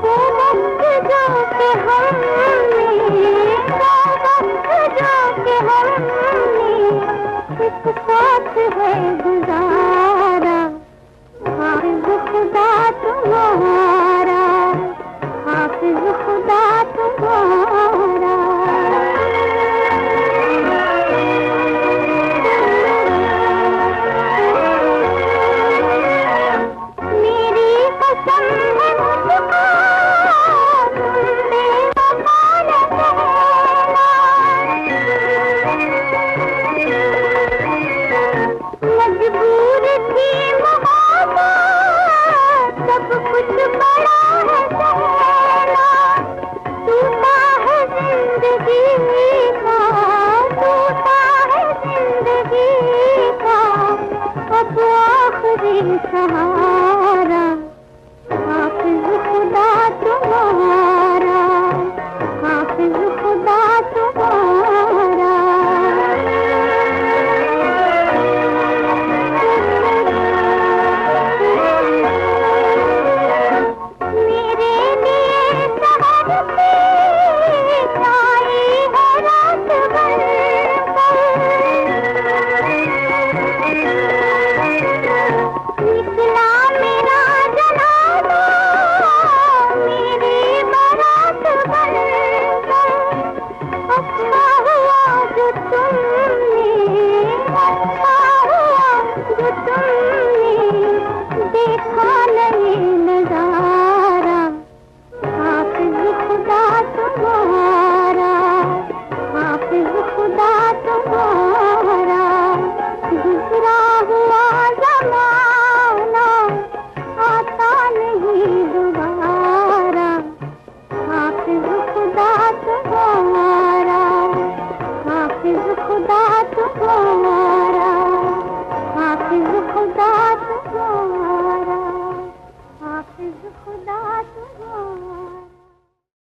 वो वक्त जो के हमने, वो वक्त जो के हमने एक साथ है गुजारा। हाफिज खुदा तुम्हारा, हाफिज खुदा तुम्हारा। मेरी कसम है मुझको, तुम बेवफा न कहना। मजबूर थी मोहब्बत, सब कुछ बड़ा है सहना। टूटा है जिंदगी का, टूटा है जिंदगी का अब आखिरी सहारा। हाफिज खुदा तुम्हारा, हाफिज खुदा तुम्हारा। मेरे लिए शहर से छाई है रात भर। निकला मेरा जनाजा मेरी बारात बनकर। अच्छा हुआ जो तुमने, अच्छा हुआ जो तुमने